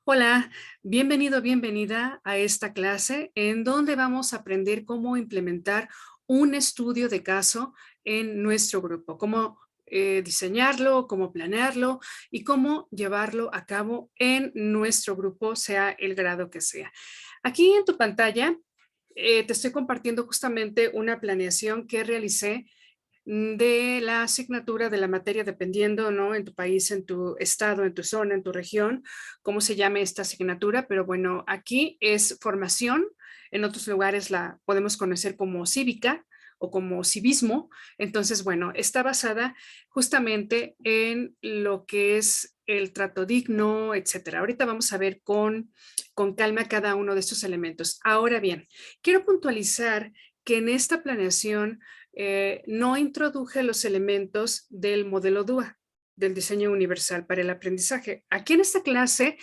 Hola, bienvenido, bienvenida a esta clase en donde vamos a aprender cómo implementar un estudio de caso en nuestro grupo, cómo diseñarlo, cómo planearlo y cómo llevarlo a cabo en nuestro grupo, sea el grado que sea. Aquí en tu pantalla te estoy compartiendo justamente una planeación que realicé de la asignatura de la materia, dependiendo, ¿no? En tu país, en tu estado, en tu zona, en tu región, cómo se llame esta asignatura, pero bueno, aquí es formación, en otros lugares la podemos conocer como cívica o como civismo. Entonces, bueno, está basada justamente en lo que es el trato digno, etcétera. Ahorita vamos a ver con calma cada uno de estos elementos. Ahora bien, quiero puntualizar que en esta planeación no introduje los elementos del modelo DUA, del diseño universal para el aprendizaje. Aquí en esta clase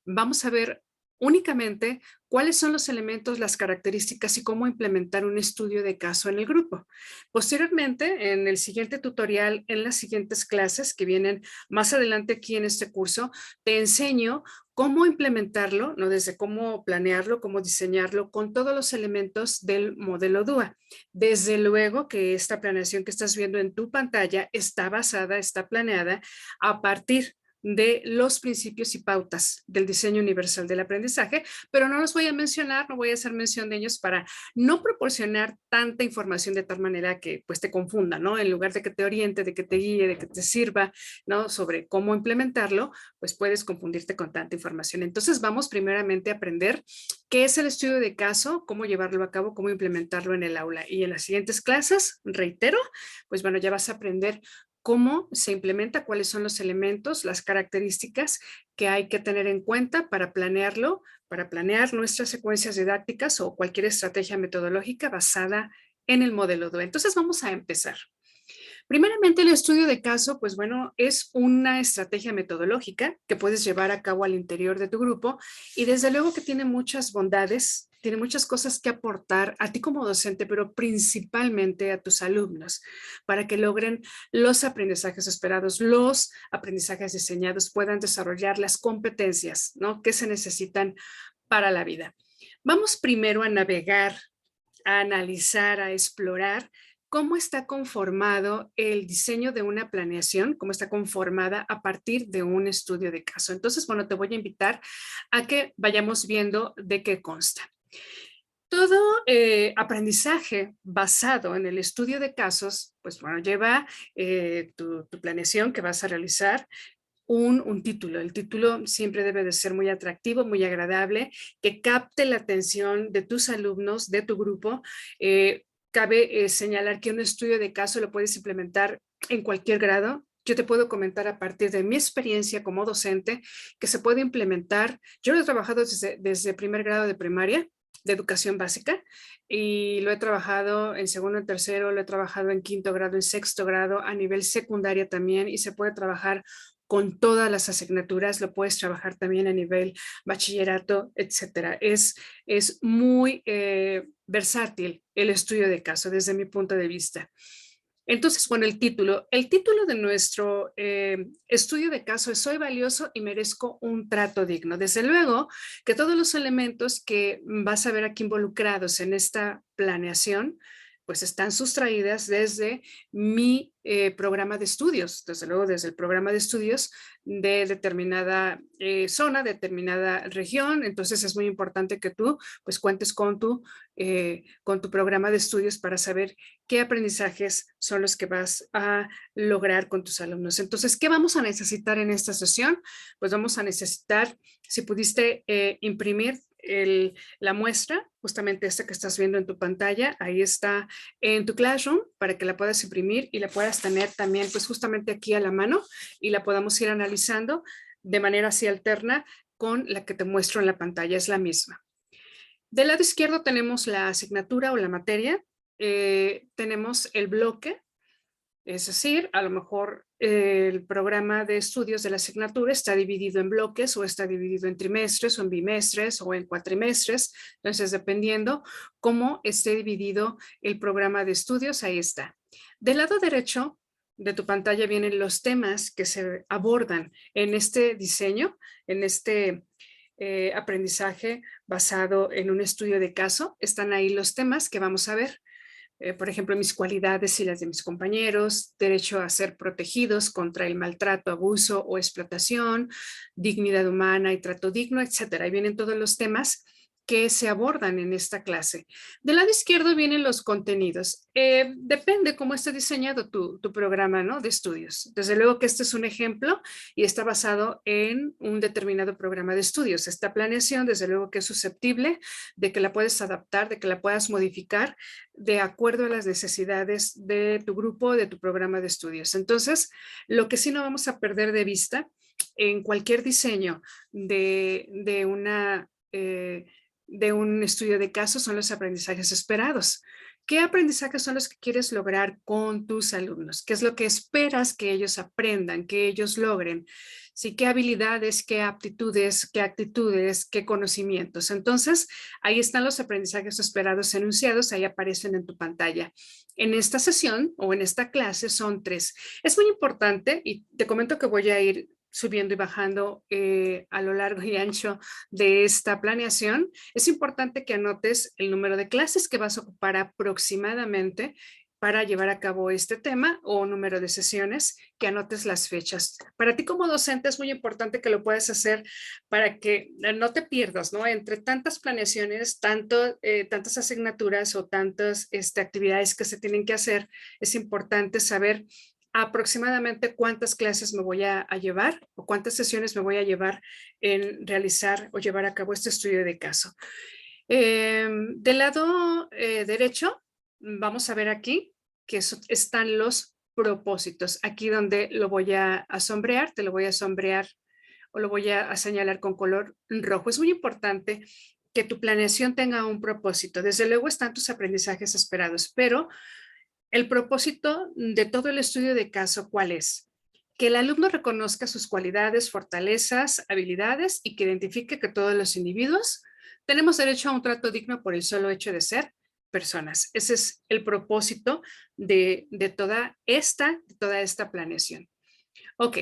vamos a ver únicamente cuáles son los elementos, las características y cómo implementar un estudio de caso en el grupo. Posteriormente, en el siguiente tutorial, en las siguientes clases que vienen más adelante aquí en este curso, te enseño cómo implementarlo, ¿no? Desde cómo planearlo, cómo diseñarlo con todos los elementos del modelo DUA. Desde luego que esta planeación que estás viendo en tu pantalla está basada, está planeada a partir de los principios y pautas del diseño universal del aprendizaje, pero no los voy a mencionar, no voy a hacer mención de ellos para no proporcionar tanta información de tal manera que pues te confunda, ¿no? En lugar de que te oriente, de que te guíe, de que te sirva, ¿no? Sobre cómo implementarlo, pues puedes confundirte con tanta información. Entonces vamos primeramente a aprender qué es el estudio de caso, cómo llevarlo a cabo, cómo implementarlo en el aula. Y en las siguientes clases, reitero, pues bueno, ya vas a aprender cómo se implementa, cuáles son los elementos, las características que hay que tener en cuenta para planearlo, para planear nuestras secuencias didácticas o cualquier estrategia metodológica basada en el modelo DUE. Entonces vamos a empezar. Primeramente, el estudio de caso, pues bueno, es una estrategia metodológica que puedes llevar a cabo al interior de tu grupo y desde luego que tiene muchas bondades, tiene muchas cosas que aportar a ti como docente, pero principalmente a tus alumnos para que logren los aprendizajes esperados, los aprendizajes diseñados, puedan desarrollar las competencias, ¿no? Que se necesitan para la vida. Vamos primero a navegar, a analizar, a explorar cómo está conformado el diseño de una planeación, cómo está conformada a partir de un estudio de caso. Entonces, bueno, te voy a invitar a que vayamos viendo de qué consta. Todo aprendizaje basado en el estudio de casos, pues bueno, lleva tu planeación que vas a realizar, un título. El título siempre debe de ser muy atractivo, muy agradable, que capte la atención de tus alumnos, de tu grupo. Cabe señalar que un estudio de caso lo puedes implementar en cualquier grado. Yo te puedo comentar a partir de mi experiencia como docente que se puede implementar. Yo lo he trabajado desde primer grado de primaria, de educación básica, y lo he trabajado en segundo, en tercero, lo he trabajado en quinto grado, en sexto grado, a nivel secundaria también, y se puede trabajar con todas las asignaturas, lo puedes trabajar también a nivel bachillerato, etcétera. Es muy versátil el estudio de caso desde mi punto de vista. Entonces, bueno, el título de nuestro estudio de caso es Soy valioso y merezco un trato digno. Desde luego que todos los elementos que vas a ver aquí involucrados en esta planeación, pues están sustraídas desde mi programa de estudios, desde luego desde el programa de estudios de determinada zona, determinada región. Entonces es muy importante que tú pues cuentes con tu programa de estudios para saber qué aprendizajes son los que vas a lograr con tus alumnos. Entonces, ¿qué vamos a necesitar en esta sesión? Pues vamos a necesitar, si pudiste imprimir la muestra, justamente esta que estás viendo en tu pantalla, ahí está en tu Classroom para que la puedas imprimir y la puedas tener también pues justamente aquí a la mano y la podamos ir analizando de manera así alterna con la que te muestro en la pantalla, es la misma. Del lado izquierdo tenemos la asignatura o la materia, tenemos el bloque, es decir, a lo mejor el programa de estudios de la asignatura está dividido en bloques o está dividido en trimestres o en bimestres o en cuatrimestres. Entonces, dependiendo cómo esté dividido el programa de estudios, ahí está. Del lado derecho de tu pantalla vienen los temas que se abordan en este diseño, en este aprendizaje basado en un estudio de caso. Están ahí los temas que vamos a ver. Por ejemplo, mis cualidades y las de mis compañeros, derecho a ser protegidos contra el maltrato, abuso o explotación, dignidad humana y trato digno, etcétera. Ahí vienen todos los temas que se abordan en esta clase. Del lado izquierdo vienen los contenidos. Depende cómo esté diseñado tu programa, ¿no?, de estudios. Desde luego que este es un ejemplo y está basado en un determinado programa de estudios. Esta planeación, desde luego que es susceptible de que la puedes adaptar, de que la puedas modificar de acuerdo a las necesidades de tu grupo, de tu programa de estudios. Entonces, lo que sí no vamos a perder de vista en cualquier diseño de un estudio de caso son los aprendizajes esperados. ¿Qué aprendizajes son los que quieres lograr con tus alumnos? ¿Qué es lo que esperas que ellos aprendan, que ellos logren? Sí, qué habilidades, qué aptitudes, qué actitudes, qué conocimientos. Entonces, ahí están los aprendizajes esperados enunciados, ahí aparecen en tu pantalla. En esta sesión o en esta clase son 3. Es muy importante y te comento que voy a ir subiendo y bajando a lo largo y ancho de esta planeación. Es importante que anotes el número de clases que vas a ocupar aproximadamente para llevar a cabo este tema o número de sesiones, que anotes las fechas. Para ti como docente es muy importante que lo puedas hacer para que no te pierdas, ¿no? Entre tantas planeaciones, tantas asignaturas o tantas actividades que se tienen que hacer, es importante saber aproximadamente cuántas clases me voy a llevar o cuántas sesiones me voy a llevar en realizar o llevar a cabo este estudio de caso. Del lado derecho, vamos a ver aquí que están los propósitos. Aquí donde lo voy a sombrear, te lo voy a sombrear o lo voy a señalar con color rojo. Es muy importante que tu planeación tenga un propósito. Desde luego están tus aprendizajes esperados, pero el propósito de todo el estudio de caso, ¿cuál es? Que el alumno reconozca sus cualidades, fortalezas, habilidades y que identifique que todos los individuos tenemos derecho a un trato digno por el solo hecho de ser personas. Ese es el propósito de toda esta planeación. Ok.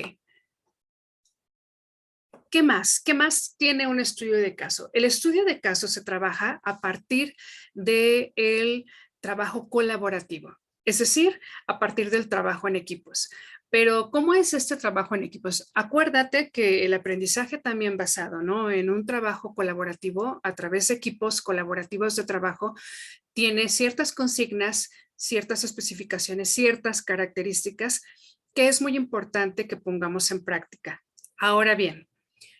¿Qué más? ¿Qué más tiene un estudio de caso? El estudio de caso se trabaja a partir del trabajo colaborativo, es decir, a partir del trabajo en equipos. Pero, ¿cómo es este trabajo en equipos? Acuérdate que el aprendizaje también basado, ¿no?, en un trabajo colaborativo a través de equipos colaborativos de trabajo tiene ciertas consignas, ciertas especificaciones, ciertas características que es muy importante que pongamos en práctica. Ahora bien,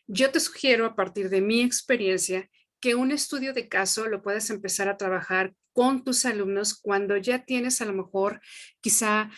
yo te sugiero, a partir de mi experiencia, que un estudio de caso lo puedas empezar a trabajar con tus alumnos cuando ya tienes a lo mejor quizá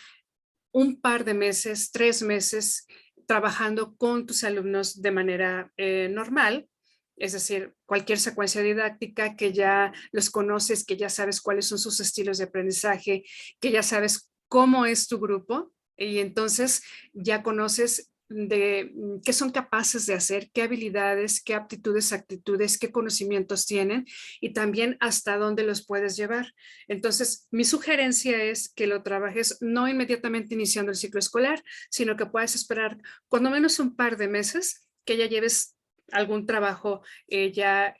un par de meses, 3 meses trabajando con tus alumnos de manera normal, es decir, cualquier secuencia didáctica que ya los conoces, que ya sabes cuáles son sus estilos de aprendizaje, que ya sabes cómo es tu grupo y entonces ya conoces de qué son capaces de hacer, qué habilidades, qué aptitudes, actitudes, qué conocimientos tienen y también hasta dónde los puedes llevar. Entonces, mi sugerencia es que lo trabajes no inmediatamente iniciando el ciclo escolar, sino que puedas esperar cuando menos un par de meses que ya lleves algún trabajo que ya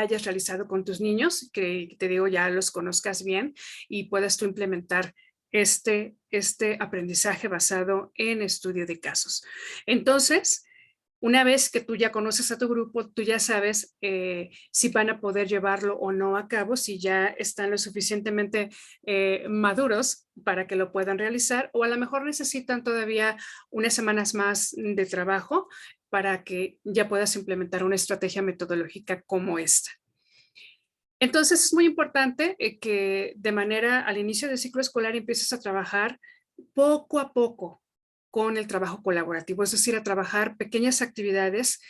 hayas realizado con tus niños, que te digo ya los conozcas bien y puedas tú implementar este aprendizaje basado en estudio de casos. Entonces, una vez que tú ya conoces a tu grupo, tú ya sabes si van a poder llevarlo o no a cabo, si ya están lo suficientemente maduros para que lo puedan realizar, o a lo mejor necesitan todavía unas semanas más de trabajo para que ya puedas implementar una estrategia metodológica como esta. Entonces es muy importante que de manera al inicio del ciclo escolar empieces a trabajar poco a poco con el trabajo colaborativo, es decir, a trabajar pequeñas actividades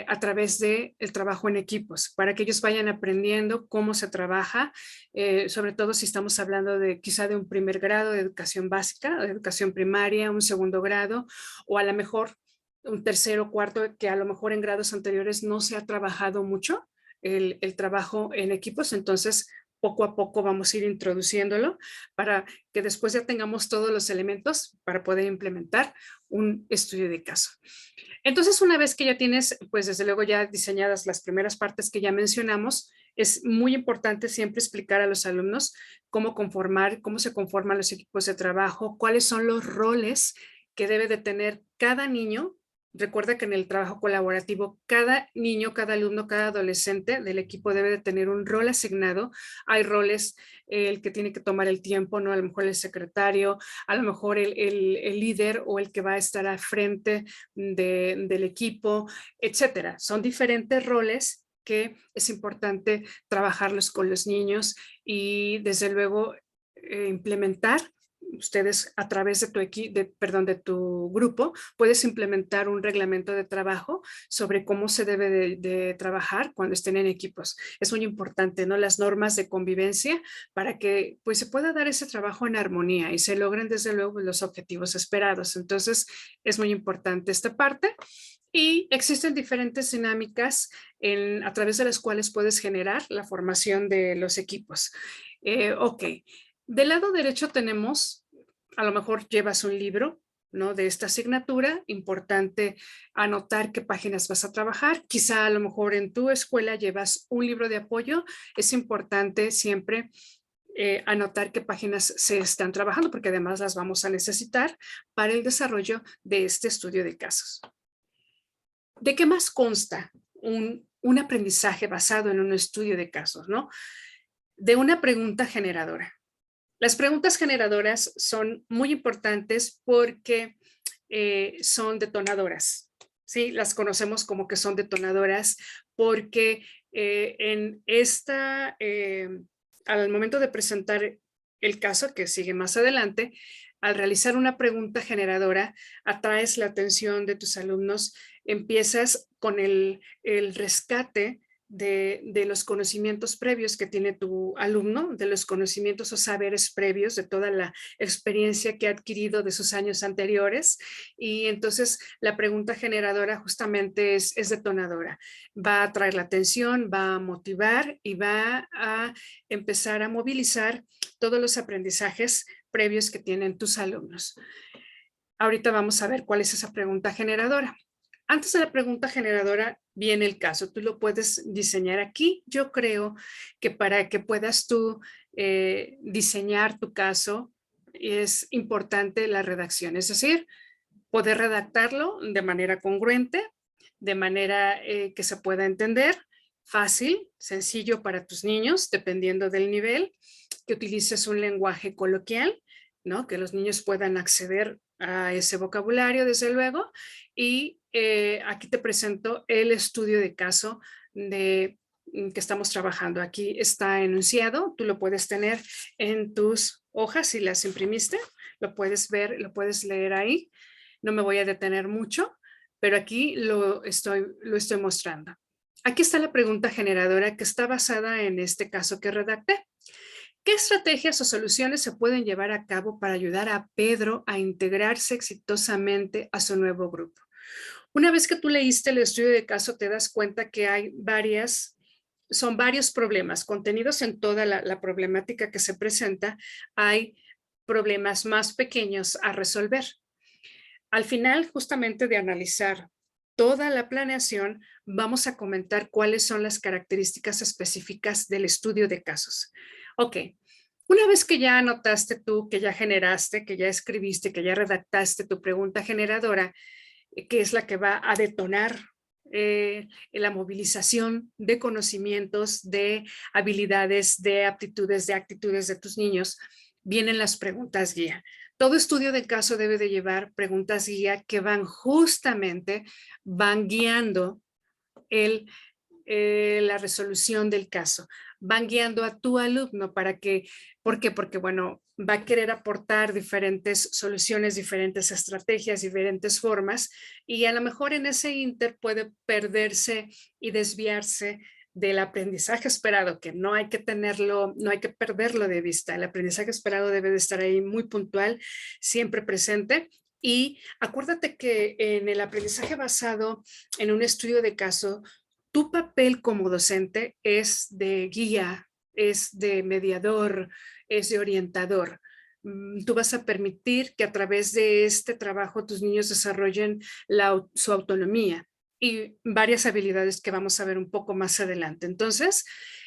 a través del trabajo en equipos, para que ellos vayan aprendiendo cómo se trabaja, sobre todo si estamos hablando de quizá de un primer grado de educación básica, de educación primaria, un segundo grado, o a lo mejor un tercero, cuarto, que a lo mejor en grados anteriores no se ha trabajado mucho el trabajo en equipos, entonces poco a poco vamos a ir introduciéndolo para que después ya tengamos todos los elementos para poder implementar un estudio de caso. Entonces, una vez que ya tienes, pues desde luego ya diseñadas las primeras partes que ya mencionamos, es muy importante siempre explicar a los alumnos cómo se conforman los equipos de trabajo, cuáles son los roles que debe de tener cada niño. Recuerda que en el trabajo colaborativo, cada niño, cada alumno, cada adolescente del equipo debe de tener un rol asignado. Hay roles, el que tiene que tomar el tiempo, ¿no? A lo mejor el secretario, a lo mejor el líder o el que va a estar al frente del equipo, etcétera. Son diferentes roles que es importante trabajarlos con los niños y desde luego implementar. Ustedes a través de de tu grupo, puedes implementar un reglamento de trabajo sobre cómo se debe de trabajar cuando estén en equipos. Es muy importante, ¿no? Las normas de convivencia para que pues se pueda dar ese trabajo en armonía y se logren desde luego los objetivos esperados. Entonces es muy importante esta parte. Y existen diferentes dinámicas a través de las cuales puedes generar la formación de los equipos. Ok, del lado derecho tenemos, a lo mejor llevas un libro, ¿no? De esta asignatura, importante anotar qué páginas vas a trabajar. Quizá a lo mejor en tu escuela llevas un libro de apoyo. Es importante siempre anotar qué páginas se están trabajando, porque además las vamos a necesitar para el desarrollo de este estudio de casos. ¿De qué más consta un aprendizaje basado en un estudio de casos, ¿no? De una pregunta generadora. Las preguntas generadoras son muy importantes porque son detonadoras, ¿sí? Las conocemos como que son detonadoras porque al momento de presentar el caso, que sigue más adelante, al realizar una pregunta generadora, atraes la atención de tus alumnos, empiezas con el rescate de los conocimientos previos que tiene tu alumno, de los conocimientos o saberes previos, de toda la experiencia que ha adquirido de sus años anteriores. Y entonces la pregunta generadora justamente es detonadora. Va a atraer la atención, va a motivar y va a empezar a movilizar todos los aprendizajes previos que tienen tus alumnos. Ahorita vamos a ver cuál es esa pregunta generadora. Antes de la pregunta generadora viene el caso. Tú lo puedes diseñar aquí. Yo creo que para que puedas tú diseñar tu caso es importante la redacción, es decir, poder redactarlo de manera congruente, de manera que se pueda entender, fácil, sencillo para tus niños, dependiendo del nivel, que utilices un lenguaje coloquial, ¿no? Que los niños puedan acceder a ese vocabulario, desde luego. Y aquí te presento el estudio de caso que estamos trabajando. Aquí está enunciado, tú lo puedes tener en tus hojas si las imprimiste, lo puedes ver, lo puedes leer ahí. No me voy a detener mucho, pero aquí lo estoy mostrando. Aquí está la pregunta generadora que está basada en este caso que redacté. ¿Qué estrategias o soluciones se pueden llevar a cabo para ayudar a Pedro a integrarse exitosamente a su nuevo grupo? Una vez que tú leíste el estudio de caso, te das cuenta que hay son varios problemas contenidos en toda la problemática que se presenta. Hay problemas más pequeños a resolver. Al final, justamente de analizar toda la planeación, vamos a comentar cuáles son las características específicas del estudio de casos. Ok, una vez que ya anotaste tú, que ya generaste, que ya escribiste, que ya redactaste tu pregunta generadora, que es la que va a detonar la movilización de conocimientos, de habilidades, de aptitudes, de actitudes de tus niños, vienen las preguntas guía. Todo estudio de caso debe de llevar preguntas guía que van guiando la resolución del caso, van guiando a tu alumno ¿por qué? Porque bueno, va a querer aportar diferentes soluciones, diferentes estrategias, diferentes formas y a lo mejor en ese inter puede perderse y desviarse del aprendizaje esperado, que no hay que perderlo de vista. El aprendizaje esperado debe de estar ahí muy puntual, siempre presente. Y acuérdate que en el aprendizaje basado en un estudio de caso, tu papel como docente es de guía, es de mediador, es de orientador. Tú vas a permitir que a través de este trabajo tus niños desarrollen su autonomía y varias habilidades que vamos a ver un poco más adelante. Entonces,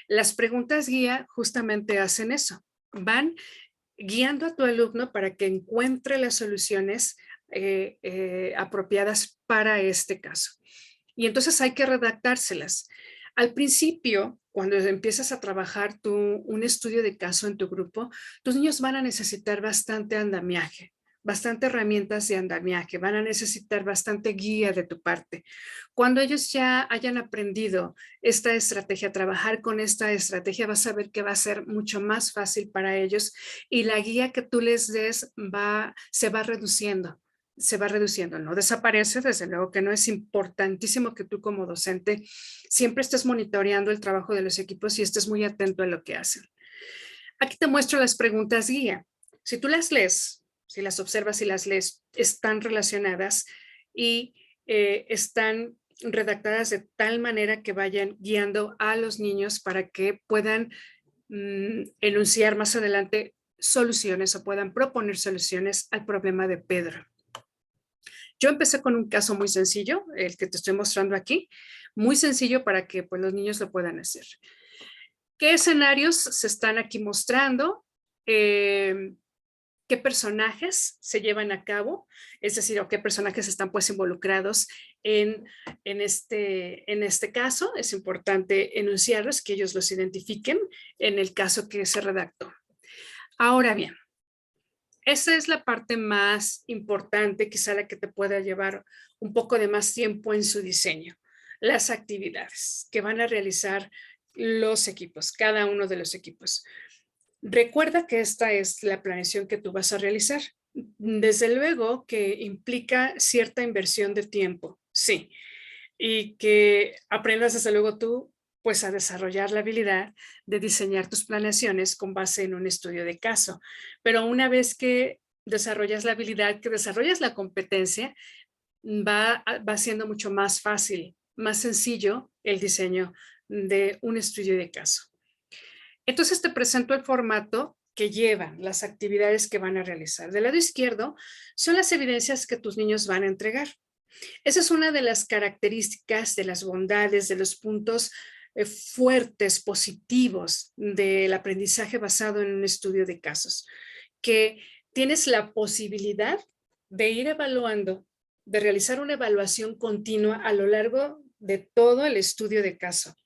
las preguntas guía justamente hacen eso. Van guiando a tu alumno para que encuentre las soluciones apropiadas para este caso. Y entonces hay que redactárselas. Al principio, cuando empiezas a trabajar un estudio de caso en tu grupo, tus niños van a necesitar bastante andamiaje, bastante herramientas de andamiaje, van a necesitar bastante guía de tu parte. Cuando ellos ya hayan aprendido esta estrategia, trabajar con esta estrategia, vas a ver que va a ser mucho más fácil para ellos y la guía que tú les des se va reduciendo. Se va reduciendo, no desaparece, desde luego que no. Es importantísimo que tú como docente siempre estés monitoreando el trabajo de los equipos y estés muy atento a lo que hacen. Aquí te muestro las preguntas guía. Si tú las lees, si las observas y las lees, están relacionadas y están redactadas de tal manera que vayan guiando a los niños para que puedan enunciar más adelante soluciones o puedan proponer soluciones al problema de Pedro. Yo empecé con un caso muy sencillo, el que te estoy mostrando aquí, muy sencillo para que pues, los niños lo puedan hacer. ¿Qué escenarios se están aquí mostrando? ¿Qué personajes se llevan a cabo? Es decir, o qué personajes están pues involucrados en este caso. Es importante enunciarlos, que ellos los identifiquen en el caso que se redactó. Ahora bien, esa es la parte más importante, quizá la que te pueda llevar un poco de más tiempo en su diseño. Las actividades que van a realizar los equipos, cada uno de los equipos. Recuerda que esta es la planeación que tú vas a realizar. Desde luego que implica cierta inversión de tiempo, sí, y que aprendas desde luego tú pues a desarrollar la habilidad de diseñar tus planeaciones con base en un estudio de caso. Pero una vez que desarrollas la habilidad, que desarrollas la competencia, va siendo mucho más fácil, más sencillo el diseño de un estudio de caso. Entonces te presento el formato que llevan las actividades que van a realizar. Del lado izquierdo son las evidencias que tus niños van a entregar. Esa es una de las características, de las bondades, de los puntos fuertes, positivos del aprendizaje basado en un estudio de casos, que tienes la posibilidad de ir evaluando, de realizar una evaluación continua a lo largo de todo el estudio de caso.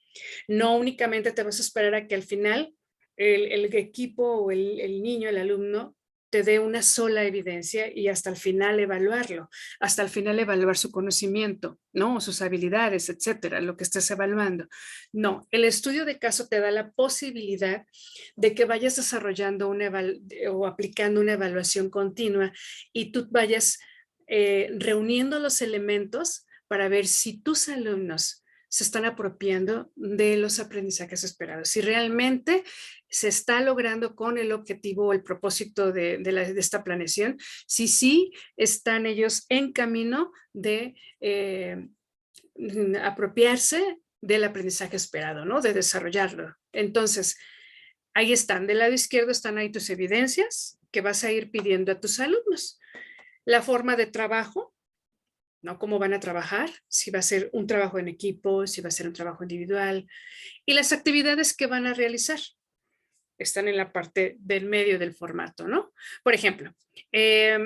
No únicamente te vas a esperar a que al final el equipo o el niño, el alumno, te dé una sola evidencia y hasta el final evaluarlo, hasta el final evaluar su conocimiento, ¿no? Sus habilidades, etcétera, lo que estés evaluando. No, el estudio de caso te da la posibilidad de que vayas desarrollando o aplicando una evaluación continua y tú vayas reuniendo los elementos para ver si tus alumnos se están apropiando de los aprendizajes esperados. Si realmente se está logrando con el objetivo o el propósito de esta planeación, si sí están ellos en camino de apropiarse del aprendizaje esperado, ¿no? De desarrollarlo. Entonces, ahí están. Del lado izquierdo están ahí tus evidencias que vas a ir pidiendo a tus alumnos. La forma de trabajo, ¿no? Cómo van a trabajar, si va a ser un trabajo en equipo, si va a ser un trabajo individual, y las actividades que van a realizar. Están en la parte del medio del formato, ¿no? Por ejemplo,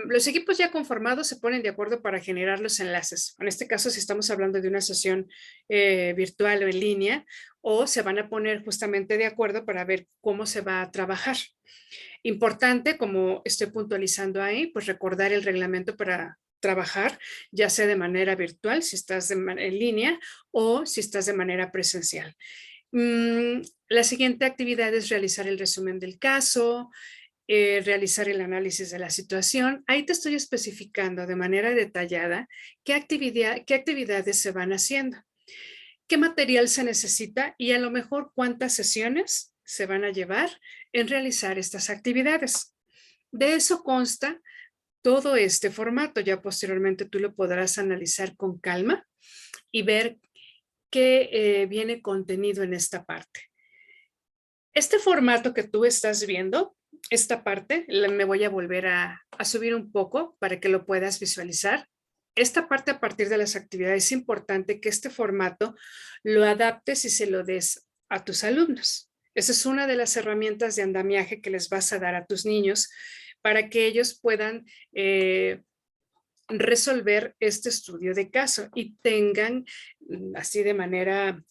los equipos ya conformados se ponen de acuerdo para generar los enlaces. En este caso, si estamos hablando de una sesión virtual o en línea, o se van a poner justamente de acuerdo para ver cómo se va a trabajar. Importante, como estoy puntualizando ahí, pues recordar el reglamento para trabajar, ya sea de manera virtual, si estás en línea, o si estás de manera presencial. La siguiente actividad es realizar el resumen del caso, realizar el análisis de la situación. Ahí te estoy especificando de manera detallada qué actividades se van haciendo, qué material se necesita y a lo mejor cuántas sesiones se van a llevar en realizar estas actividades. De eso consta todo este formato. Ya posteriormente tú lo podrás analizar con calma y ver qué viene contenido en esta parte. Este formato que tú estás viendo, esta parte, me voy a volver a subir un poco para que lo puedas visualizar. Esta parte a partir de las actividades es importante que este formato lo adaptes y se lo des a tus alumnos. Esa es una de las herramientas de andamiaje que les vas a dar a tus niños para que ellos puedan resolver este estudio de caso y tengan así de manera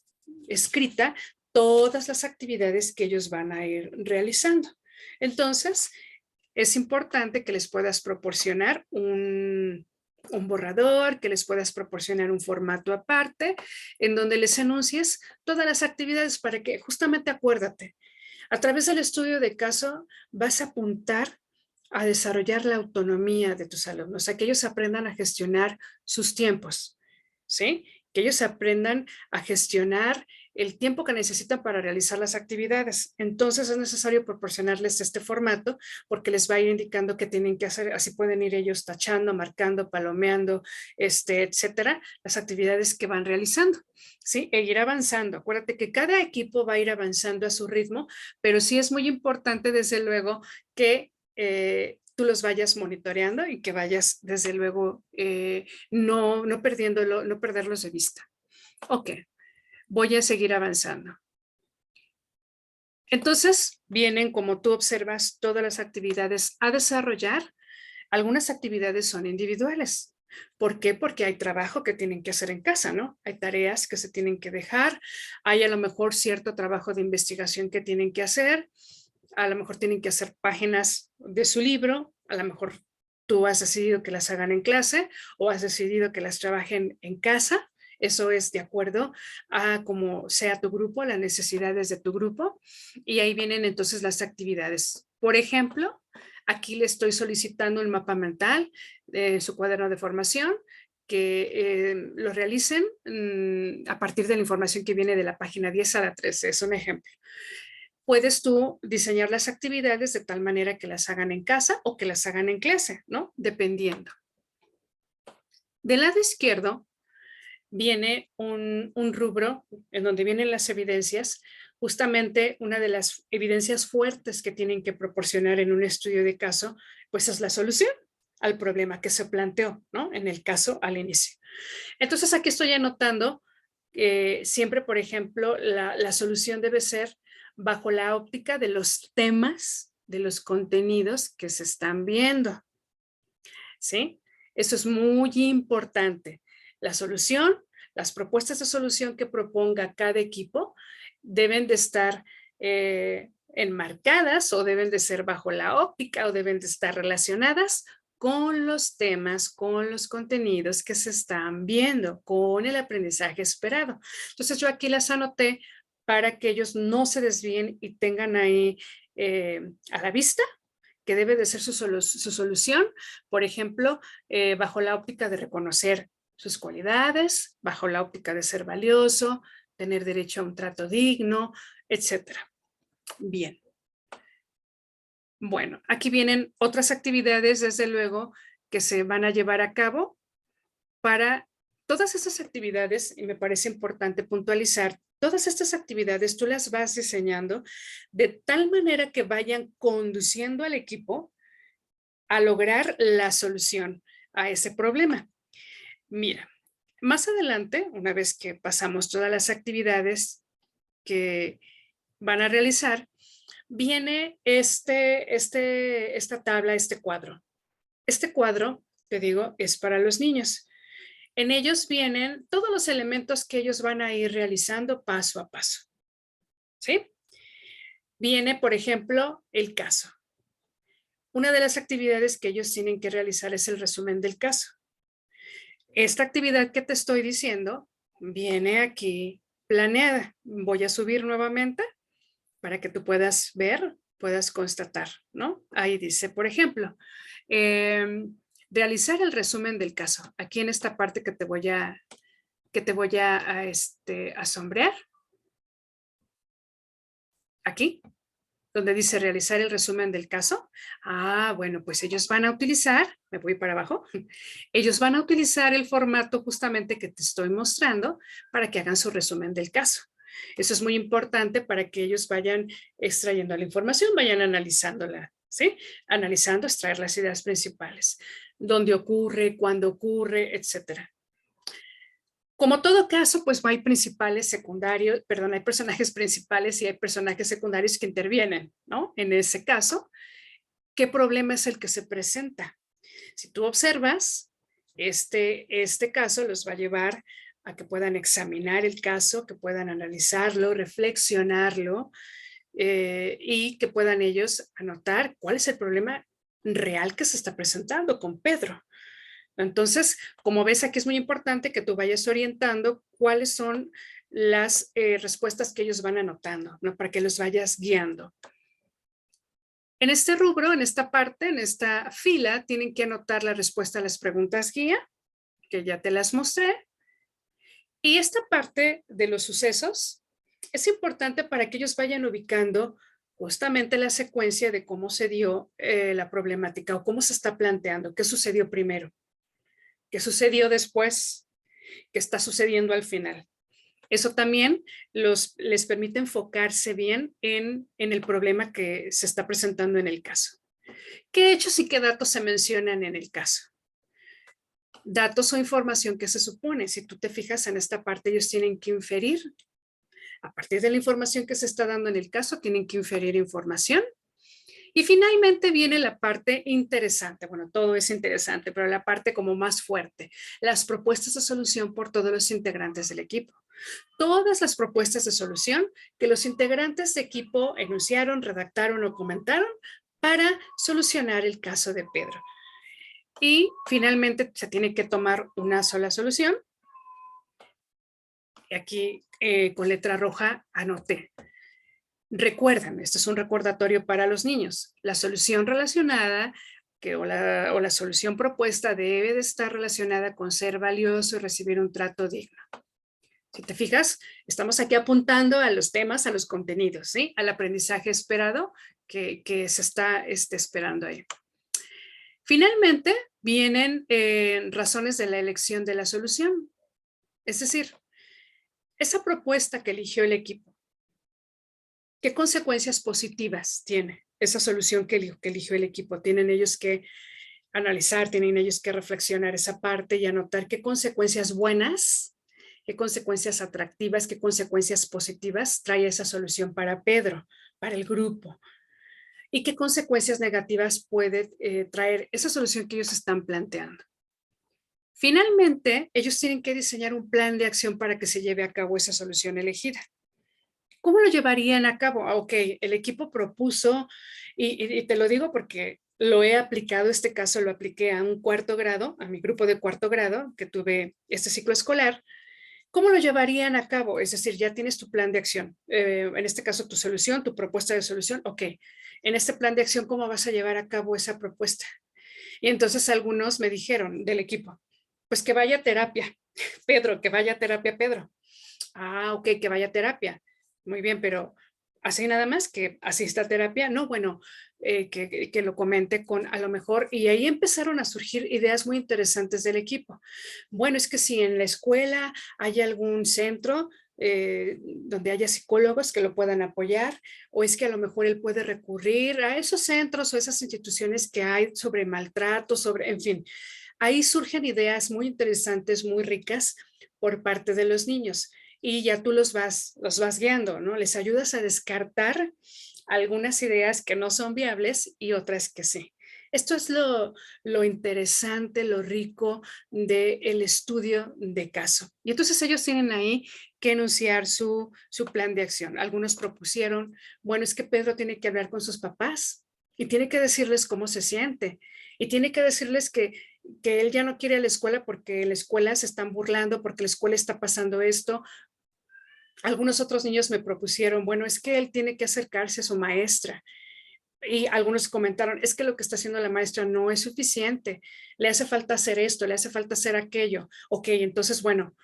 escrita todas las actividades que ellos van a ir realizando. Entonces, es importante que les puedas proporcionar un borrador, que les puedas proporcionar un formato aparte, en donde les enuncies todas las actividades para que justamente acuérdate, a través del estudio de caso vas a apuntar a desarrollar la autonomía de tus alumnos, a que ellos aprendan a gestionar sus tiempos, ¿sí? Que ellos aprendan a gestionar el tiempo que necesitan para realizar las actividades. Entonces es necesario proporcionarles este formato porque les va a ir indicando qué tienen que hacer, así pueden ir ellos tachando, marcando, palomeando, etcétera, las actividades que van realizando, ¿sí? E ir avanzando. Acuérdate que cada equipo va a ir avanzando a su ritmo, pero sí es muy importante, desde luego, que tú los vayas monitoreando y que vayas, desde luego, no perderlos de vista. Ok, voy a seguir avanzando. Entonces, vienen, como tú observas, todas las actividades a desarrollar. Algunas actividades son individuales. ¿Por qué? Porque hay trabajo que tienen que hacer en casa, ¿no? Hay tareas que se tienen que dejar, hay a lo mejor cierto trabajo de investigación que tienen que hacer, a lo mejor tienen que hacer páginas de su libro, a lo mejor tú has decidido que las hagan en clase o has decidido que las trabajen en casa. Eso es de acuerdo a cómo sea tu grupo, las necesidades de tu grupo. Y ahí vienen entonces las actividades. Por ejemplo, aquí le estoy solicitando el mapa mental de su cuaderno de formación, que lo realicen a partir de la información que viene de la página 10 a la 13. Es un ejemplo. Puedes tú diseñar las actividades de tal manera que las hagan en casa o que las hagan en clase, ¿no? Dependiendo. Del lado izquierdo viene un rubro en donde vienen las evidencias. Justamente una de las evidencias fuertes que tienen que proporcionar en un estudio de caso, pues es la solución al problema que se planteó, ¿no? En el caso al inicio. Entonces aquí estoy anotando siempre, por ejemplo, la solución debe ser bajo la óptica de los temas, de los contenidos que se están viendo, ¿sí? Eso es muy importante. La solución, las propuestas de solución que proponga cada equipo deben de estar enmarcadas o deben de ser bajo la óptica o deben de estar relacionadas con los temas, con los contenidos que se están viendo, con el aprendizaje esperado. Entonces yo aquí las anoté para que ellos no se desvíen y tengan ahí a la vista que debe de ser su solución, por ejemplo, bajo la óptica de reconocer sus cualidades, bajo la óptica de ser valioso, tener derecho a un trato digno, etcétera. Bien. Bueno, aquí vienen otras actividades, desde luego, que se van a llevar a cabo para todas estas actividades, y me parece importante puntualizar, todas estas actividades tú las vas diseñando de tal manera que vayan conduciendo al equipo a lograr la solución a ese problema. Mira, más adelante, una vez que pasamos todas las actividades que van a realizar, viene esta tabla, este cuadro. Este cuadro, te digo, es para los niños. En ellos vienen todos los elementos que ellos van a ir realizando paso a paso. ¿Sí? Viene, por ejemplo, el caso. Una de las actividades que ellos tienen que realizar es el resumen del caso. Esta actividad que te estoy diciendo viene aquí planeada. Voy a subir nuevamente para que tú puedas ver, puedas constatar, ¿no? Ahí dice, por ejemplo, realizar el resumen del caso. Aquí en esta parte que te voy a sombrear. Aquí, donde dice realizar el resumen del caso. Bueno, pues ellos van a utilizar, me voy para abajo, ellos van a utilizar el formato justamente que te estoy mostrando para que hagan su resumen del caso. Eso es muy importante para que ellos vayan extrayendo la información, vayan analizándola, ¿sí? Analizando, extraer las ideas principales. Dónde ocurre, cuándo ocurre, etcétera. Como todo caso, pues hay principales secundarios, perdón, hay personajes principales y hay personajes secundarios que intervienen, ¿no? En ese caso, ¿qué problema es el que se presenta? Si tú observas, este caso los va a llevar a que puedan examinar el caso, que puedan analizarlo, reflexionarlo y que puedan ellos anotar cuál es el problema real que se está presentando con Pedro. Entonces, como ves, aquí es muy importante que tú vayas orientando cuáles son las respuestas que ellos van anotando, ¿no? Para que los vayas guiando. En este rubro, en esta parte, en esta fila, tienen que anotar la respuesta a las preguntas guía, que ya te las mostré. Y esta parte de los sucesos es importante para que ellos vayan ubicando justamente la secuencia de cómo se dio la problemática o cómo se está planteando, qué sucedió primero, qué sucedió después, qué está sucediendo al final. Eso también les permite enfocarse bien en el problema que se está presentando en el caso. ¿Qué hechos y qué datos se mencionan en el caso? Datos o información que se supone. Si tú te fijas en esta parte, ellos tienen que inferir. A partir de la información que se está dando en el caso, tienen que inferir información. Y finalmente viene la parte interesante. Bueno, todo es interesante, pero la parte como más fuerte. Las propuestas de solución por todos los integrantes del equipo. Todas las propuestas de solución que los integrantes de equipo enunciaron, redactaron o comentaron para solucionar el caso de Pedro. Y finalmente se tiene que tomar una sola solución. Aquí con letra roja anoté. Recuerdan, esto es un recordatorio para los niños. La solución relacionada o la solución propuesta debe de estar relacionada con ser valioso y recibir un trato digno. Si te fijas, estamos aquí apuntando a los temas, a los contenidos, ¿sí? Al aprendizaje esperado que se está esperando ahí. Finalmente, vienen razones de la elección de la solución. Es decir, esa propuesta que eligió el equipo, ¿qué consecuencias positivas tiene esa solución que eligió el equipo? Tienen ellos que analizar, tienen ellos que reflexionar esa parte y anotar qué consecuencias buenas, qué consecuencias atractivas, qué consecuencias positivas trae esa solución para Pedro, para el grupo, y qué consecuencias negativas puede traer esa solución que ellos están planteando. Finalmente, ellos tienen que diseñar un plan de acción para que se lleve a cabo esa solución elegida. ¿Cómo lo llevarían a cabo? Ok, el equipo propuso, y te lo digo porque lo he aplicado, este caso lo apliqué a un cuarto grado, a mi grupo de cuarto grado, que tuve este ciclo escolar. ¿Cómo lo llevarían a cabo? Es decir, ya tienes tu plan de acción, en este caso tu solución, tu propuesta de solución. Ok, en este plan de acción, ¿cómo vas a llevar a cabo esa propuesta? Y entonces algunos me dijeron del equipo, pues que vaya a terapia. Pedro, que vaya a terapia, Pedro. Ah, ok, que vaya a terapia. Muy bien, pero así nada más que asista a terapia. No, bueno, que lo comente con a lo mejor, y ahí empezaron a surgir ideas muy interesantes del equipo. Bueno, es que si en la escuela hay algún centro donde haya psicólogos que lo puedan apoyar, o es que a lo mejor él puede recurrir a esos centros o esas instituciones que hay sobre maltrato, sobre, en fin, ahí surgen ideas muy interesantes, muy ricas por parte de los niños y ya tú los vas guiando, ¿no? Les ayudas a descartar algunas ideas que no son viables y otras que sí. Esto es lo interesante, lo rico del estudio de caso. Y entonces ellos tienen ahí que enunciar su plan de acción. Algunos propusieron, bueno, es que Pedro tiene que hablar con sus papás y tiene que decirles cómo se siente y tiene que decirles que él ya no quiere ir a la escuela porque en la escuela se están burlando, porque la escuela está pasando esto. Algunos otros niños me propusieron, bueno, es que él tiene que acercarse a su maestra. Y algunos comentaron, es que lo que está haciendo la maestra no es suficiente, le hace falta hacer esto, le hace falta hacer aquello. Ok, entonces, bueno,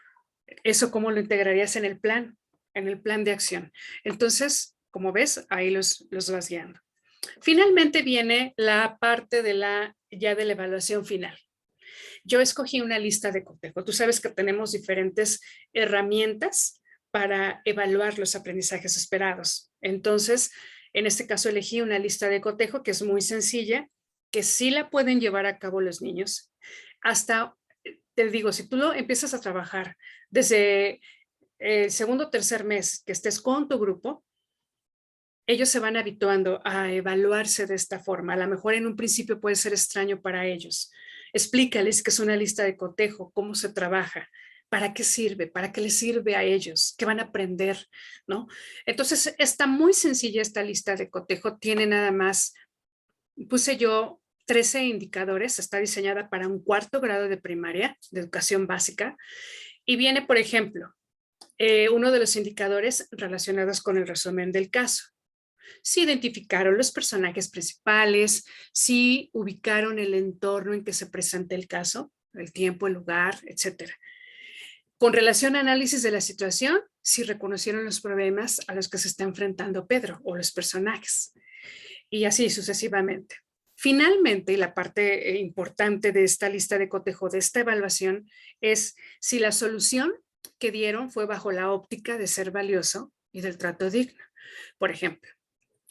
¿eso cómo lo integrarías en el plan de acción? Entonces, como ves, ahí los vas guiando. Finalmente viene la parte de la evaluación final. Yo escogí una lista de cotejo. Tú sabes que tenemos diferentes herramientas para evaluar los aprendizajes esperados. Entonces, en este caso elegí una lista de cotejo que es muy sencilla, que sí la pueden llevar a cabo los niños. Hasta, te digo, si tú lo empiezas a trabajar desde el segundo o tercer mes que estés con tu grupo, ellos se van habituando a evaluarse de esta forma. A lo mejor en un principio puede ser extraño para ellos. Explícales qué es una lista de cotejo, cómo se trabaja, para qué sirve, para qué les sirve a ellos, qué van a aprender, ¿no? Entonces, está muy sencilla esta lista de cotejo. Tiene nada más, puse yo 13 indicadores. Está diseñada para un cuarto grado de primaria, de educación básica. Y viene, por ejemplo, uno de los indicadores relacionados con el resumen del caso. Si identificaron los personajes principales, si ubicaron el entorno en que se presenta el caso, el tiempo, el lugar, etcétera. Con relación a análisis de la situación, si reconocieron los problemas a los que se está enfrentando Pedro o los personajes, y así sucesivamente. Finalmente, y la parte importante de esta lista de cotejo, de esta evaluación, es si la solución que dieron fue bajo la óptica de ser valioso y del trato digno. Por ejemplo,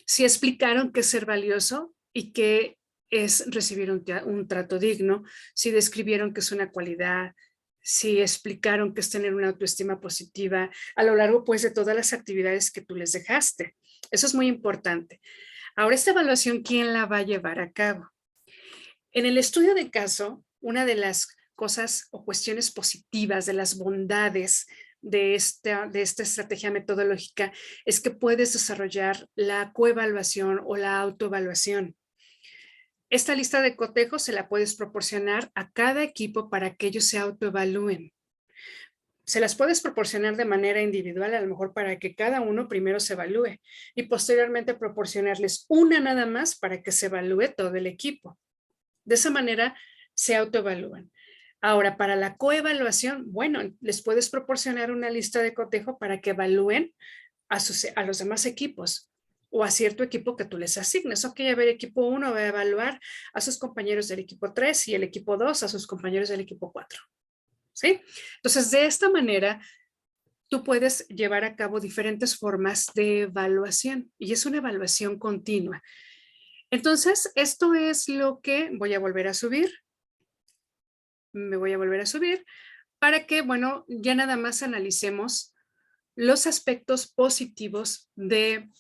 si explicaron qué es ser valioso y qué es recibir un trato digno, si describieron qué es una cualidad, si explicaron qué es tener una autoestima positiva a lo largo pues de todas las actividades que tú les dejaste. Eso es muy importante. Ahora, esta evaluación, ¿quién la va a llevar a cabo? En el estudio de caso, una de las cosas o cuestiones positivas, de las bondades de esta estrategia metodológica es que puedes desarrollar la coevaluación o la autoevaluación. Esta lista de cotejos se la puedes proporcionar a cada equipo para que ellos se autoevalúen. Se las puedes proporcionar de manera individual, a lo mejor para que cada uno primero se evalúe y posteriormente proporcionarles una nada más para que se evalúe todo el equipo. De esa manera se autoevalúan. Ahora, para la coevaluación, bueno, les puedes proporcionar una lista de cotejo para que evalúen a los demás equipos o a cierto equipo que tú les asignes. Ok, a ver, equipo 1 va a evaluar a sus compañeros del equipo 3 y el equipo 2 a sus compañeros del equipo 4. ¿Sí? Entonces, de esta manera, tú puedes llevar a cabo diferentes formas de evaluación y es una evaluación continua. Entonces, esto es lo que voy a volver a subir. Me voy a volver a subir para que, bueno, ya nada más analicemos los aspectos positivos de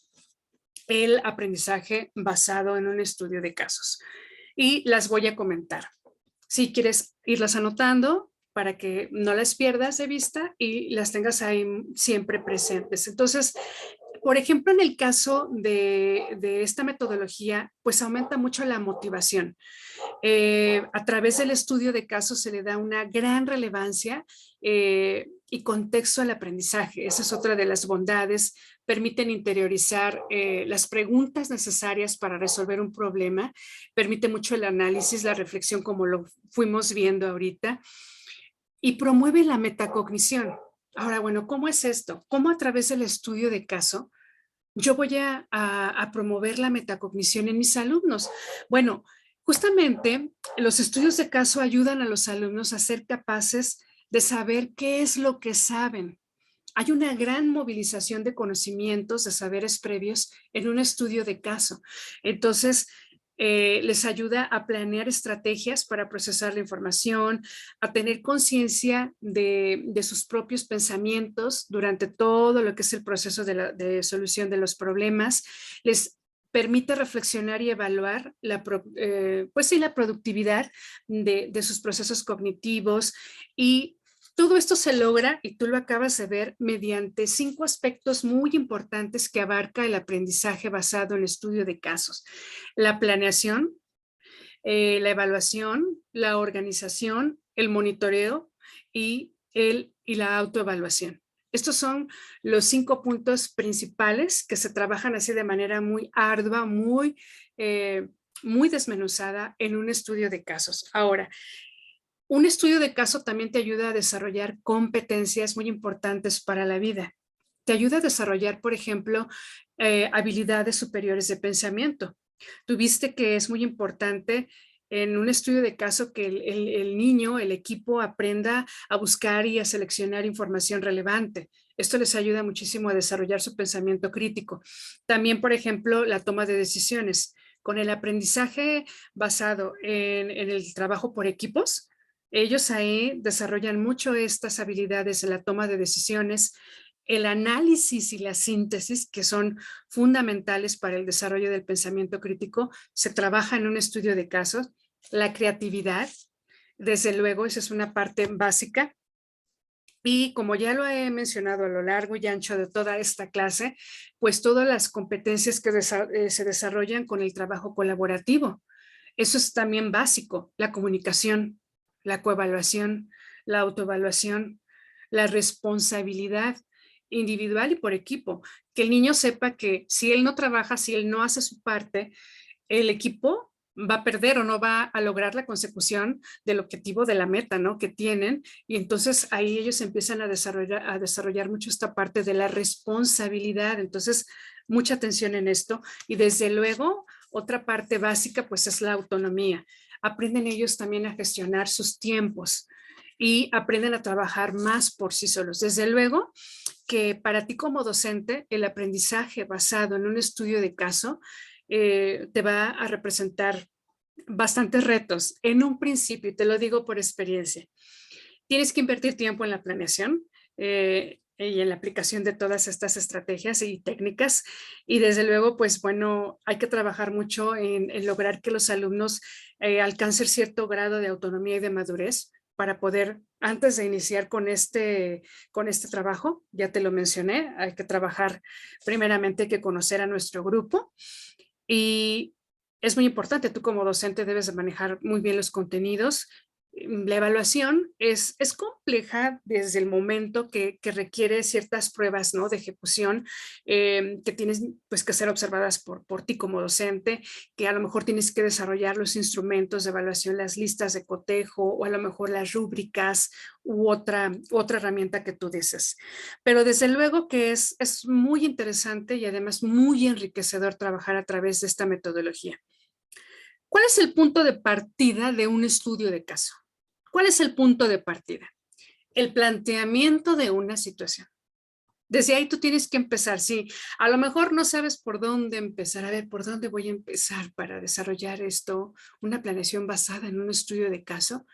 el aprendizaje basado en un estudio de casos. Y las voy a comentar. Si quieres irlas anotando para que no las pierdas de vista y las tengas ahí siempre presentes. Entonces, por ejemplo, en el caso de esta metodología, pues aumenta mucho la motivación. A través del estudio de casos se le da una gran relevancia y contexto al aprendizaje. Esa es otra de las bondades. Permiten interiorizar las preguntas necesarias para resolver un problema. Permite mucho el análisis, la reflexión, como lo fuimos viendo ahorita. Y promueve la metacognición. Ahora, bueno, ¿cómo es esto? ¿Cómo a través del estudio de caso yo voy a promover la metacognición en mis alumnos? Bueno, justamente los estudios de caso ayudan a los alumnos a ser capaces de saber qué es lo que saben. Hay una gran movilización de conocimientos, de saberes previos en un estudio de caso. Entonces, les ayuda a planear estrategias para procesar la información, a tener conciencia de sus propios pensamientos durante todo lo que es el proceso de solución de los problemas. Les permite reflexionar y evaluar pues sí, la productividad de sus procesos cognitivos, y todo esto se logra, y tú lo acabas de ver, mediante 5 aspectos muy importantes que abarca el aprendizaje basado en estudio de casos: la planeación, la evaluación, la organización, el monitoreo y la autoevaluación. Estos son los 5 puntos principales que se trabajan así de manera muy ardua, muy desmenuzada en un estudio de casos. Ahora, un estudio de caso también te ayuda a desarrollar competencias muy importantes para la vida. Te ayuda a desarrollar, por ejemplo, habilidades superiores de pensamiento. Tuviste que es muy importante en un estudio de caso que el niño, el equipo aprenda a buscar y a seleccionar información relevante. Esto les ayuda muchísimo a desarrollar su pensamiento crítico. También, por ejemplo, la toma de decisiones. Con el aprendizaje basado en el trabajo por equipos, ellos ahí desarrollan mucho estas habilidades en la toma de decisiones, el análisis y la síntesis, que son fundamentales para el desarrollo del pensamiento crítico. Se trabaja en un estudio de casos, la creatividad, desde luego, esa es una parte básica. Y como ya lo he mencionado a lo largo y ancho de toda esta clase, pues todas las competencias que se desarrollan con el trabajo colaborativo. Eso es también básico, la comunicación, la coevaluación, la autoevaluación, la responsabilidad individual y por equipo. Que el niño sepa que si él no trabaja, si él no hace su parte, el equipo va a perder o no va a lograr la consecución del objetivo de la meta, ¿no? Que tienen. Y entonces ahí ellos empiezan a desarrollar mucho esta parte de la responsabilidad. Entonces, mucha atención en esto. Y desde luego, otra parte básica, pues es la autonomía. Aprenden ellos también a gestionar sus tiempos y aprenden a trabajar más por sí solos. Desde luego que para ti como docente, el aprendizaje basado en un estudio de caso te va a representar bastantes retos en un principio, y te lo digo por experiencia. Tienes que invertir tiempo en la planeación y en la aplicación de todas estas estrategias y técnicas. Y desde luego, pues bueno, hay que trabajar mucho en lograr que los alumnos alcancen cierto grado de autonomía y de madurez para poder, antes de iniciar con este trabajo, ya te lo mencioné, hay que trabajar primeramente, hay que conocer a nuestro grupo y es muy importante, tú como docente debes de manejar muy bien los contenidos. La evaluación es compleja desde el momento que requiere ciertas pruebas, ¿no? De ejecución que tienes pues, que ser observadas por ti como docente, que a lo mejor tienes que desarrollar los instrumentos de evaluación, las listas de cotejo o a lo mejor las rúbricas u otra herramienta que tú dices. Pero desde luego que es muy interesante y además muy enriquecedor trabajar a través de esta metodología. ¿Cuál es el punto de partida de un estudio de caso? ¿Cuál es el punto de partida? El planteamiento de una situación. Desde ahí tú tienes que empezar. Sí, a lo mejor no sabes por dónde empezar. A ver, ¿por dónde voy a empezar para desarrollar esto? Una planeación basada en un estudio de caso.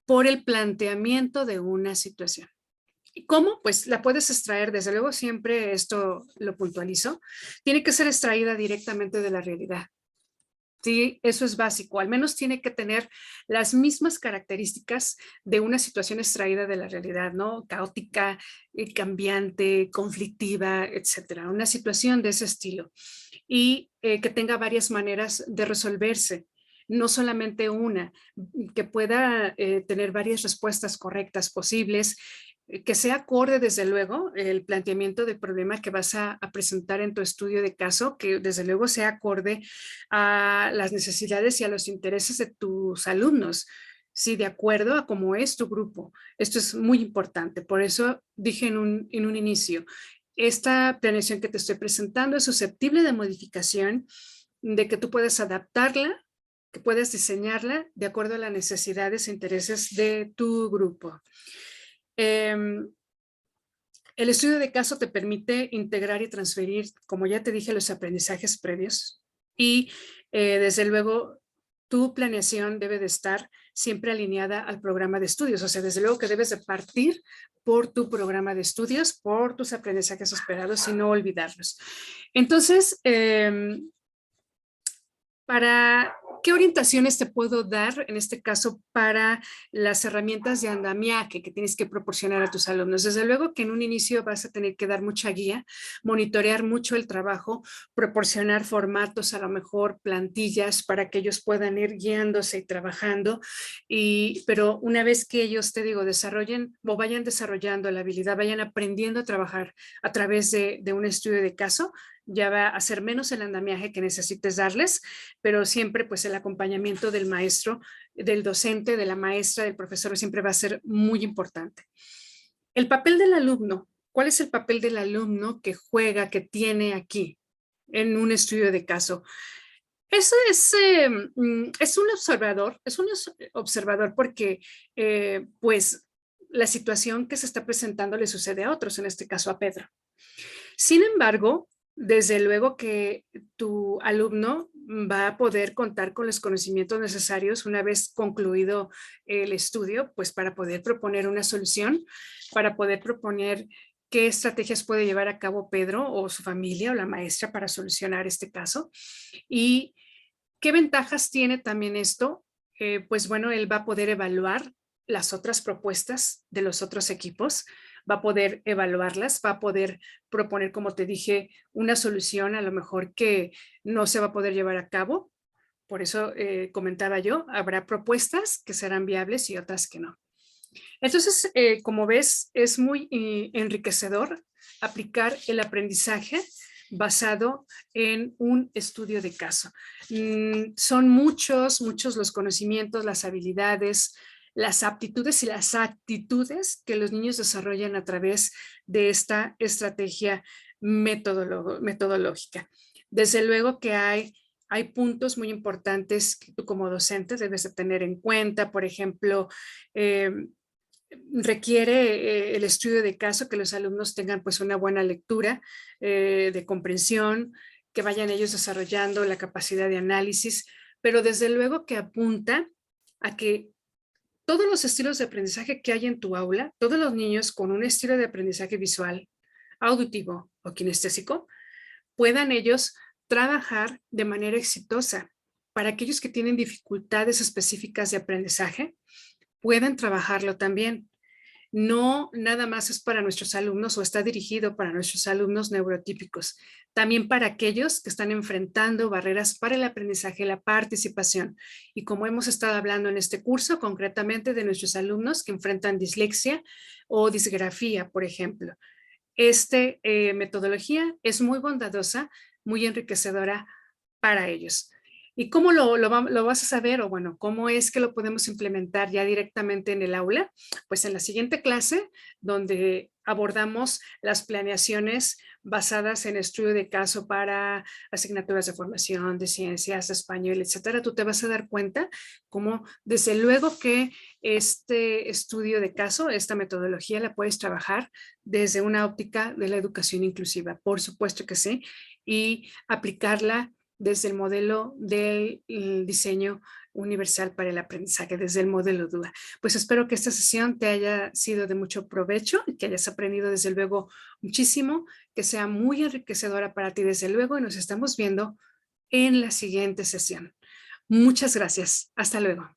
Por el planteamiento de una situación. ¿Y cómo? Pues la puedes extraer, desde luego siempre esto lo puntualizo, tiene que ser extraída directamente de la realidad. Sí, eso es básico, al menos tiene que tener las mismas características de una situación extraída de la realidad, ¿no? Caótica, cambiante, conflictiva, etcétera. Una situación de ese estilo y que tenga varias maneras de resolverse, no solamente una, que pueda tener varias respuestas correctas posibles, que sea acorde, desde luego, el planteamiento del problema que vas a presentar en tu estudio de caso, que desde luego sea acorde a las necesidades y a los intereses de tus alumnos. Sí, de acuerdo a cómo es tu grupo. Esto es muy importante. Por eso dije en un inicio, esta planeación que te estoy presentando es susceptible de modificación, de que tú puedes adaptarla, que puedes diseñarla de acuerdo a las necesidades e intereses de tu grupo. El estudio de caso te permite integrar y transferir, como ya te dije, los aprendizajes previos y desde luego tu planeación debe de estar siempre alineada al programa de estudios. O sea, desde luego que debes de partir por tu programa de estudios, por tus aprendizajes esperados y no olvidarlos. Entonces, para ¿qué orientaciones te puedo dar en este caso para las herramientas de andamiaje que tienes que proporcionar a tus alumnos? Desde luego que en un inicio vas a tener que dar mucha guía, monitorear mucho el trabajo, proporcionar formatos, a lo mejor plantillas para que ellos puedan ir guiándose y trabajando. Pero una vez que ellos, te digo, desarrollen o vayan desarrollando la habilidad, vayan aprendiendo a trabajar a través de un estudio de caso, ya va a ser menos el andamiaje que necesites darles, pero siempre pues el acompañamiento del maestro, del docente, de la maestra, del profesor siempre va a ser muy importante. El papel del alumno, ¿cuál es el papel del alumno que juega, que tiene aquí en un estudio de caso? Eso es un observador, observador porque, pues, la situación que se está presentando le sucede a otros, en este caso a Pedro. Sin embargo, desde luego que tu alumno va a poder contar con los conocimientos necesarios una vez concluido el estudio, pues para poder proponer una solución, para poder proponer qué estrategias puede llevar a cabo Pedro o su familia o la maestra para solucionar este caso. Y ¿qué ventajas tiene también esto? Pues bueno, él va a poder evaluar las otras propuestas de los otros equipos, va a poder evaluarlas, va a poder proponer, como te dije, una solución a lo mejor que no se va a poder llevar a cabo. Por eso comentaba yo, habrá propuestas que serán viables y otras que no. Entonces, como ves, es muy enriquecedor aplicar el aprendizaje basado en un estudio de caso. Son muchos los conocimientos, las habilidades, las aptitudes y las actitudes que los niños desarrollan a través de esta estrategia metodológica. Desde luego que hay puntos muy importantes que tú como docente debes de tener en cuenta, por ejemplo, eh, requiere el estudio de caso que los alumnos tengan pues una buena lectura de comprensión, que vayan ellos desarrollando la capacidad de análisis, pero desde luego que apunta a que todos los estilos de aprendizaje que hay en tu aula, todos los niños con un estilo de aprendizaje visual, auditivo o kinestésico, puedan ellos trabajar de manera exitosa. Para aquellos que tienen dificultades específicas de aprendizaje, puedan trabajarlo también. No nada más es para nuestros alumnos o está dirigido para nuestros alumnos neurotípicos, también para aquellos que están enfrentando barreras para el aprendizaje y la participación. Y como hemos estado hablando en este curso, concretamente de nuestros alumnos que enfrentan dislexia o disgrafía, por ejemplo. Esta metodología es muy bondadosa, muy enriquecedora para ellos. ¿Y cómo lo vas a saber? O bueno, ¿cómo es que lo podemos implementar ya directamente en el aula? Pues en la siguiente clase, donde abordamos las planeaciones basadas en estudio de caso para asignaturas de formación, de ciencias, de español, etcétera, tú te vas a dar cuenta cómo desde luego que este estudio de caso, esta metodología la puedes trabajar desde una óptica de la educación inclusiva, por supuesto que sí, y aplicarla desde el modelo del diseño universal para el aprendizaje, desde el modelo DUA. Pues espero que esta sesión te haya sido de mucho provecho y que hayas aprendido desde luego muchísimo, que sea muy enriquecedora para ti desde luego y nos estamos viendo en la siguiente sesión. Muchas gracias. Hasta luego.